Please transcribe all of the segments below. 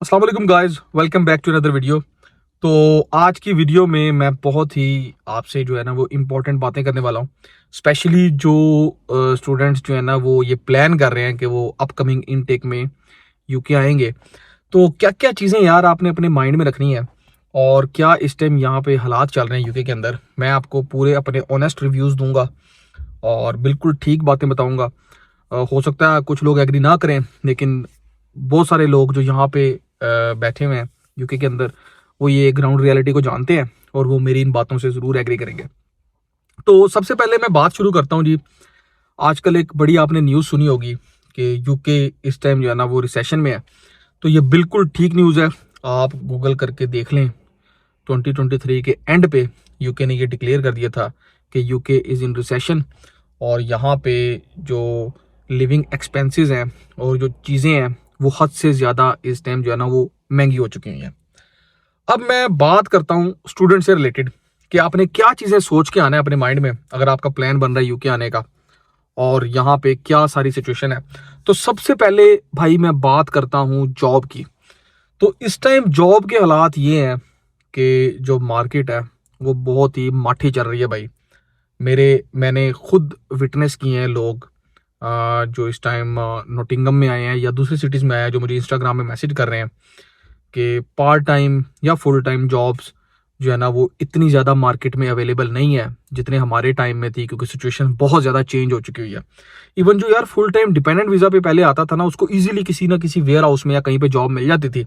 अस्सलाम वालेकुम guys, welcome back to another video. तो आज की वीडियो में मैं बहुत ही आपसे जो है ना वो इम्पोर्टेंट बातें करने वाला हूँ। स्पेशली जो स्टूडेंट्स जो है ना वो ये प्लान कर रहे हैं कि वो अपकमिंग इनटेक में यूके आएंगे। तो क्या क्या चीज़ें यार आपने अपने माइंड में रखनी है और क्या इस टाइम यहाँ पे हालात चल रहे हैं यूके के अंदर, मैं आपको पूरे अपने ऑनेस्ट रिव्यूज़ दूंगा और बिल्कुल ठीक बातें बताऊंगा। हो सकता है कुछ लोग एग्री ना करें, लेकिन बहुत सारे लोग जो यहाँ पे बैठे हुए हैं यूके के अंदर, वो ये ग्राउंड रियलिटी को जानते हैं और वो मेरी इन बातों से ज़रूर एग्री करेंगे। तो सबसे पहले मैं बात शुरू करता हूँ जी। आजकल एक बड़ी आपने न्यूज़ सुनी होगी कि यूके इस टाइम जो है ना वो रिसेशन में है। तो ये बिल्कुल ठीक न्यूज़ है, आप गूगल करके देख लें। 2023 के एंड पे यूके ने ये डिक्लेयर कर दिया था कि यूके इज़ इन रिसेशन और यहाँ पे जो लिविंग एक्सपेंसेस हैं और जो चीज़ें हैं वो हद से ज़्यादा इस टाइम जो है ना वो महंगी हो चुकी हुई हैं। अब मैं बात करता हूँ स्टूडेंट से रिलेटेड कि आपने क्या चीज़ें सोच के आना है अपने माइंड में अगर आपका प्लान बन रहा है यूके आने का, और यहाँ पे क्या सारी सिचुएशन है। तो सबसे पहले भाई मैं बात करता हूँ जॉब की। तो इस टाइम जॉब के हालात ये हैं कि जो मार्केट है वो बहुत ही माठी चल रही है भाई। मैंने खुद विटनेस किए हैं लोग जो इस टाइम नोटिंगम में आए हैं या दूसरी सिटीज़ में आए हैं, जो मुझे इंस्टाग्राम में मैसेज कर रहे हैं कि पार्ट टाइम या फुल टाइम जॉब्स जो है ना वो इतनी ज़्यादा मार्केट में अवेलेबल नहीं है जितने हमारे टाइम में थी, क्योंकि सिचुएशन बहुत ज़्यादा चेंज हो चुकी हुई है। इवन जो यार फुल टाइम डिपेंडेंट वीज़ा पे पहले आता था ना, उसको इजीली किसी ना किसी वेयर हाउस में या कहीं पे जॉब मिल जाती थी।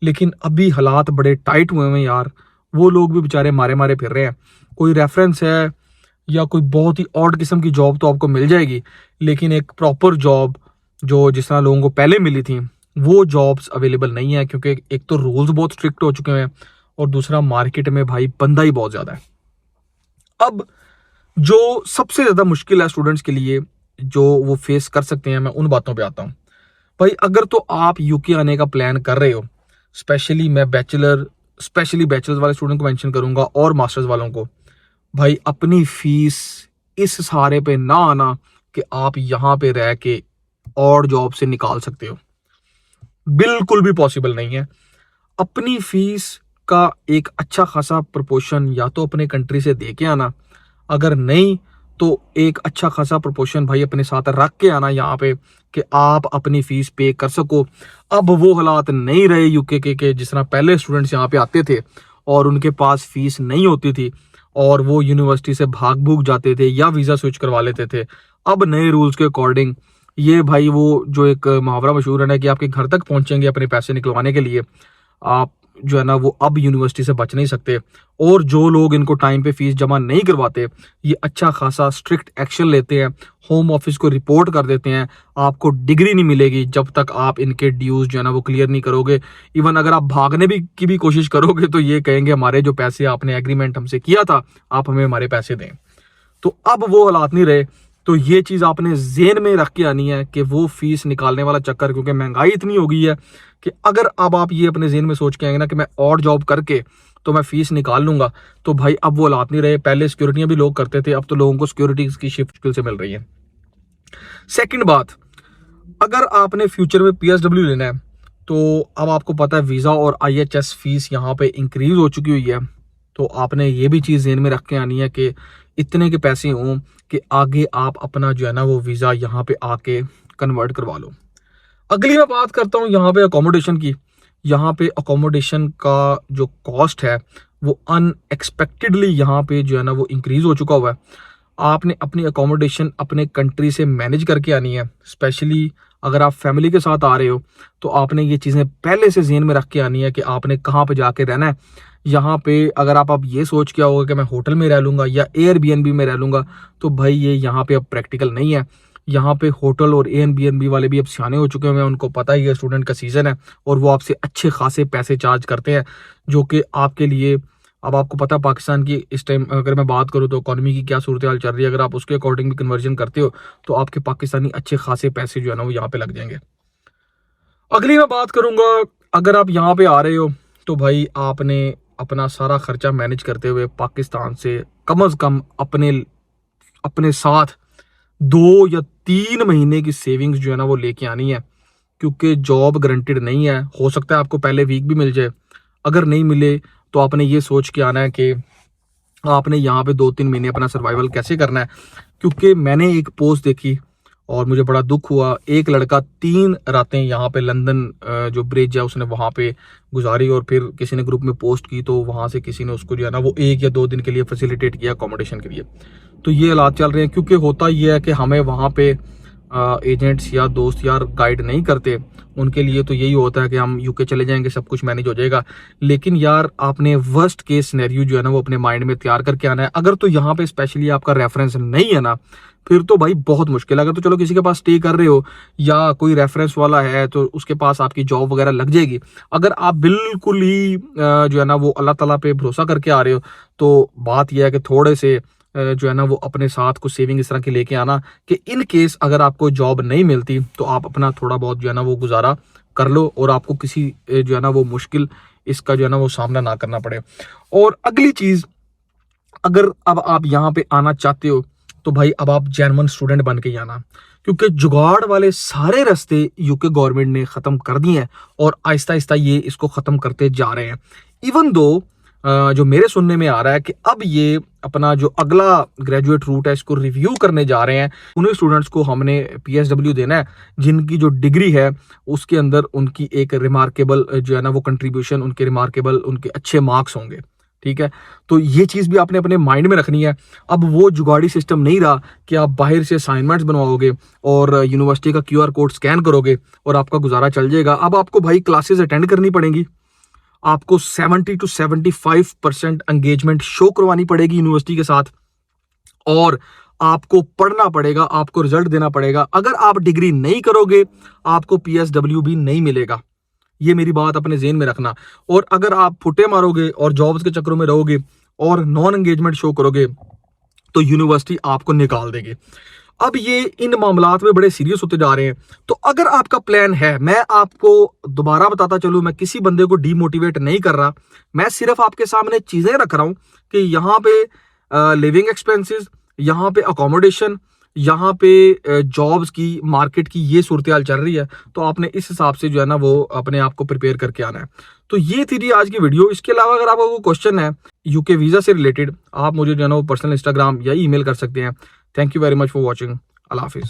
लेकिन अभी हालात बड़े टाइट हुए हैं यार, वो लोग भी बेचारे मारे मारे फिर रहे हैं। कोई रेफरेंस है या कोई बहुत ही ऑड किस्म की जॉब तो आपको मिल जाएगी, लेकिन एक प्रॉपर जॉब जो जिस तरह लोगों को पहले मिली थी वो जॉब्स अवेलेबल नहीं है, क्योंकि एक तो रूल्स बहुत स्ट्रिक्ट हो चुके हैं और दूसरा मार्केट में भाई बंदा ही बहुत ज़्यादा है। अब जो सबसे ज़्यादा मुश्किल है स्टूडेंट्स के लिए जो वो फेस कर सकते हैं, मैं उन बातों पे आता हूँ। भाई अगर तो आप यूके आने का प्लान कर रहे हो, स्पेशली मैं स्पेशली बैचलर्स वाले स्टूडेंट को मेंशन करूंगा और मास्टर्स वालों को, भाई अपनी फीस इस सहारे पे ना आना कि आप यहाँ पे रह के और जॉब से निकाल सकते हो, बिल्कुल भी पॉसिबल नहीं है। अपनी फीस का एक अच्छा खासा प्रोपोर्शन या तो अपने कंट्री से दे के आना, अगर नहीं तो एक अच्छा खासा प्रोपोर्शन भाई अपने साथ रख के आना यहाँ पे कि आप अपनी फीस पे कर सको। अब वो हालात नहीं रहे यूके के जिस तरह पहले स्टूडेंट्स यहाँ पे आते थे और उनके पास फीस नहीं होती थी और वो यूनिवर्सिटी से भाग भूग जाते थे या वीज़ा स्विच करवा लेते थे। अब नए रूल्स के अकॉर्डिंग ये भाई वो जो एक मुहावरा मशहूर है ना कि आपके घर तक पहुंचेंगे अपने पैसे निकलवाने के लिए, आप जो है ना वो अब यूनिवर्सिटी से बच नहीं सकते। और जो लोग इनको टाइम पे फीस जमा नहीं करवाते, ये अच्छा खासा स्ट्रिक्ट एक्शन लेते हैं, होम ऑफिस को रिपोर्ट कर देते हैं। आपको डिग्री नहीं मिलेगी जब तक आप इनके ड्यूज जो है ना वो क्लियर नहीं करोगे। इवन अगर आप भागने भी की भी कोशिश करोगे तो ये कहेंगे हमारे जो पैसे आपने एग्रीमेंट हमसे किया था, आप हमें हमारे पैसे दें। तो अब वो हालात नहीं रहे। तो ये चीज़ आपने जेन में रख के आनी है कि वो फीस निकालने वाला चक्कर, क्योंकि महंगाई इतनी हो गई है कि अगर अब आप ये अपने जेन में सोच के आएंगे ना कि मैं और जॉब करके तो मैं फीस निकाल लूंगा, तो भाई अब वो हालात नहीं रहे। पहले सिक्योरिटियां भी लोग करते थे, अब तो लोगों को सिक्योरिटी की शिफ्ट मुश्किल से मिल रही है। सेकंड बात, अगर आपने फ्यूचर में पीएसडब्ल्यू लेना है तो अब आपको पता है वीज़ा और आईएचएस फीस यहाँ पे इंक्रीज हो चुकी हुई है। तो आपने ये भी चीज़ ध्यान में रख के आनी है कि इतने के पैसे हों कि आगे आप अपना जो है ना वो वीज़ा यहाँ पे आके कन्वर्ट करवा लो। अगली मैं बात करता हूँ यहाँ पे अकोमोडेशन की। यहाँ पे अकोमोडेशन का जो कॉस्ट है वो अनएक्सपेक्टेडली यहाँ पे जो है ना वो इंक्रीज हो चुका हुआ है। आपने अपनी अकोमोडेशन अपने कंट्री से मैनेज करके आनी है। स्पेशली अगर आप फैमिली के साथ आ रहे हो तो आपने ये चीज़ें पहले से ज़हन में रख के आनी है कि आपने कहाँ पे जाके रहना है। यहाँ पे अगर आप ये सोच के आओगे कि मैं होटल में रह लूँगा या एयरबीएनबी में रह लूँगा, तो भाई ये यहाँ पे अब प्रैक्टिकल नहीं है। यहाँ पे होटल और एयरबीएनबी वाले भी अब सियाने हो चुके हैं, उनको पता ही है स्टूडेंट का सीज़न है और वो आपसे अच्छे खासे पैसे चार्ज करते हैं, जो कि आपके लिए, अब आपको पता है पाकिस्तान की इस टाइम अगर मैं बात करूँ तो इकोनॉमी की क्या सूरत हाल चल रही है, अगर आप उसके अकॉर्डिंग भी कन्वर्जन करते हो तो आपके पाकिस्तानी अच्छे खासे पैसे जो है ना वो यहाँ पे लग जाएंगे। अगली मैं बात करूंगा, अगर आप यहाँ पे आ रहे हो तो भाई आपने अपना सारा खर्चा मैनेज करते हुए पाकिस्तान से कम अपने अपने साथ 2 या 3 महीने की सेविंग्स जो है ना वो लेके आनी है, क्योंकि जॉब गारंटेड नहीं है। हो सकता है आपको पहले वीक भी मिल जाए, अगर नहीं मिले तो आपने ये सोच के आना है कि आपने यहाँ पे 2-3 महीने अपना सर्वाइवल कैसे करना है। क्योंकि मैंने एक पोस्ट देखी और मुझे बड़ा दुख हुआ, एक लड़का 3 रातें यहाँ पे लंदन जो ब्रिज है उसने वहाँ पे गुजारी, और फिर किसी ने ग्रुप में पोस्ट की तो वहाँ से किसी ने उसको जो है ना वो 1 या 2 दिन के लिए फैसिलिटेट किया अकोमोडेशन के लिए। तो ये हालात चल रहे हैं, क्योंकि होता ये है कि हमें वहाँ पे एजेंट्स या दोस्त यार गाइड नहीं करते। उनके लिए तो यही होता है कि हम यूके चले जाएंगे, सब कुछ मैनेज हो जाएगा। लेकिन यार आपने वर्स्ट केस सिनेरियो जो है ना वो अपने माइंड में तैयार करके आना है। अगर तो यहाँ पे स्पेशली आपका रेफरेंस नहीं है ना, फिर तो भाई बहुत मुश्किल है। अगर तो चलो किसी के पास स्टे कर रहे हो या कोई रेफरेंस वाला है तो उसके पास आपकी जॉब वगैरह लग जाएगी। अगर आप बिल्कुल ही जो है ना वो अल्लाह ताला पे भरोसा करके आ रहे हो, तो बात यह है कि थोड़े से जो है ना वो अपने साथ कुछ सेविंग इस तरह की लेके आना कि इन केस अगर आपको जॉब नहीं मिलती तो आप अपना थोड़ा बहुत जो है ना वो गुजारा कर लो और आपको किसी जो है ना वो मुश्किल इसका जो है ना वो सामना ना करना पड़े। और अगली चीज, अगर अब आप यहाँ पे आना चाहते हो तो भाई अब आप जेन्युइन स्टूडेंट बन के ही आना, क्योंकि जुगाड़ वाले सारे रास्ते यूके गवर्नमेंट ने खत्म कर दिए हैं और आहिस्ता आहिस्ता ये इसको खत्म करते जा रहे हैं। इवन दो जो मेरे सुनने में आ रहा है कि अब ये अपना जो अगला ग्रेजुएट रूट है इसको रिव्यू करने जा रहे हैं। उन्हीं स्टूडेंट्स को हमने PSW देना है जिनकी जो डिग्री है उसके अंदर उनकी एक रिमार्केबल जो है ना वो कंट्रीब्यूशन, उनके रिमार्केबल उनके अच्छे मार्क्स होंगे। ठीक है, तो ये चीज भी आपने अपने माइंड में रखनी है। अब वो जुगाड़ी सिस्टम नहीं रहा कि आप बाहर से असाइनमेंट्स बनवाओगे और यूनिवर्सिटी का QR कोड स्कैन करोगे और आपका गुजारा चल जाएगा। अब आपको भाई क्लासेस अटेंड करनी पड़ेंगी, आपको 70 to 75% एंगेजमेंट शो करवानी पड़ेगी यूनिवर्सिटी के साथ, और आपको पढ़ना पड़ेगा, आपको रिजल्ट देना पड़ेगा। अगर आप डिग्री नहीं करोगे आपको PSW भी नहीं मिलेगा। ये मेरी बात अपने ज़हन में रखना। और अगर आप फुटे मारोगे और जॉब्स के चक्करों में रहोगे और नॉन एंगेजमेंट शो करोगे तो यूनिवर्सिटी आपको निकाल देगी। अब ये इन मामलात में बड़े सीरियस होते जा रहे हैं। तो अगर आपका प्लान है, मैं आपको दोबारा बताता चलूं, मैं किसी बंदे को डीमोटिवेट नहीं कर रहा, मैं सिर्फ आपके सामने चीजें रख रहा हूं कि यहाँ पे लिविंग एक्सपेंसेस, यहाँ पे अकोमोडेशन, यहाँ पे जॉब्स की मार्केट की ये सूरत हाल चल रही है। तो आपने इस हिसाब से जो है ना वो अपने आप को प्रिपेयर करके आना है। तो ये थी जी आज की वीडियो। इसके अलावा अगर आपका कोई क्वेश्चन है यूके वीजा से रिलेटेड, आप मुझे जो है ना वो पर्सनल इंस्टाग्राम या ईमेल कर सकते हैं। Thank you very much for watching. Allah Hafiz.